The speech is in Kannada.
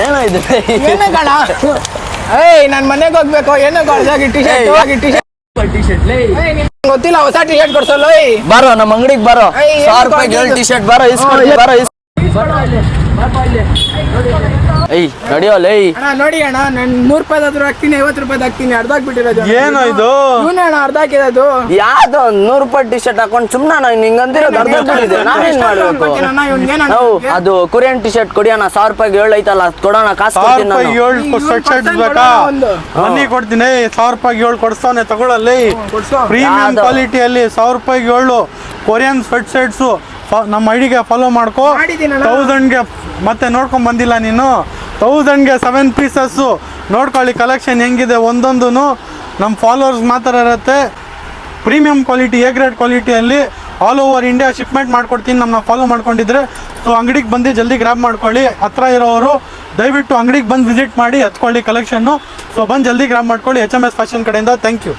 ಏನೋ ಇದು ಏನೇ ಕಣ ಏಯ್ ನಾನು ಮನೆಗೆ ಹೋಗ್ಬೇಕು ಏನೋ ಕೊಡ್ಸಾಗಿ ಟಿ ಶರ್ಟ್ ಗೊತ್ತಿಲ್ಲ ಹೊಸ ಟಿ ಶರ್ಟ್ ಕೊಡ್ಸಲ್ಲ ಬಾರೋ ನಮ್ಮ ಅಂಗಡಿಗೆ ಬಾರೋ 100 ರೂಪಾಯಿಗೆ 7 ಟಿ ಶರ್ಟ್ ಬಾರೋ ಬಾರೋ ನಡಿಯೋಲ್ಲ ನೋಡಿ ಅಣ್ಣ ನಾನು 100 ರೂಪಾಯಿ ಹಾಕ್ತೀನಿ 50 ರೂಪಾಯಿ ಹಾಕ್ತೀನಿ ಅರ್ಧ ಹಾಕ್ಬಿಟ್ಟಿರೋದು ಏನೋ ಇದು ಇವನೇ ಅಣ್ಣ ಅರ್ಧ ಹಾಕಿರೋದು ಯಾವ್ದೋ 100 ರೂಪಾಯಿ ಟಿ ಶರ್ಟ್ ಹಾಕೊಂಡು ಸುಮ್ಮನೆ ಹಿಂಗಂದಿರೋದು ಅರ್ಧ ಹಾಕ್ಬಿಟ್ಟಿದೆ ನಾವೇನ್ ಮಾಡ್ಬೇಕು ಅದು ಕೊರಿಯನ್ ಟಿ ಶರ್ಟ್ ಕೊಡಿ ಅಣ್ಣ 1000 ರೂಪಾಯಿಗೆ 7 ಐತಲ್ಲ ಕೊಡೋಣ ಕಾಸು ಕೊಡ್ತೀನಿ ನಾನು 7 ಶರ್ಟ್ ಬೇಕಾ ಬನ್ನಿ ಕೊಡ್ತೀನಿ 1000 ರೂಪಾಯಿಗೆ 7 ಕೊಡ್ಸವನೆ ತಗೊಳ್ಳಲ್ಲಿ ಪ್ರೀಮಿಯಂ ಕ್ವಾಲಿಟಿಯಲ್ಲಿ 1000 ರೂಪಾಯಿಗೆ 7 ಕೊರಿಯನ್ ಸ್ವೆಟ್ ಶರ್ಟ್ಸು ನಮ್ಮ ಐಡಿಗೆ ಫಾಲೋ ಮಾಡ್ಕೋ 1000ಗೆ ಮತ್ತೆ ನೋಡ್ಕೊಂಡ್ ಬಂದಿಲ್ಲ ನೀನು 1000ಗೆ 7 ಪೀಸಸ್ಸು ನೋಡ್ಕೊಳ್ಳಿ ಕಲೆಕ್ಷನ್ ಹೆಂಗಿದೆ ಒಂದೊಂದು ನಮ್ಮ ಫಾಲೋವರ್ಸ್ ಮಾತ್ರ ಇರುತ್ತೆ ಪ್ರೀಮಿಯಂ ಕ್ವಾಲಿಟಿ ಎ ಗ್ರೇಡ್ ಕ್ವಾಲಿಟಿಯಲ್ಲಿ ಆಲ್ ಓವರ್ ಇಂಡಿಯಾ ಶಿಪ್ಮೆಂಟ್ ಮಾಡ್ಕೊಡ್ತೀನಿ ನಮ್ಮನ್ನ ಫಾಲೋ ಮಾಡ್ಕೊಂಡಿದ್ರೆ ಸೊ ಅಂಗಡಿಗೆ ಬಂದು ಜಲ್ದಿ ಗ್ರ್ಯಾಬ್ ಮಾಡ್ಕೊಳ್ಳಿ ಹತ್ರ ಇರೋರು ದಯವಿಟ್ಟು ಅಂಗಡಿಗೆ ಬಂದು ವಿಸಿಟ್ ಮಾಡಿ ಎತ್ಕೊಳ್ಳಿ ಕಲೆಕ್ಷನ್ನು ಸೊ ಬಂದು ಜಲ್ದಿ ಗ್ರ್ಯಾಬ್ ಮಾಡ್ಕೊಳ್ಳಿ HMS ಫ್ಯಾಷನ್ ಕಡೆಯಿಂದ ಥ್ಯಾಂಕ್ ಯು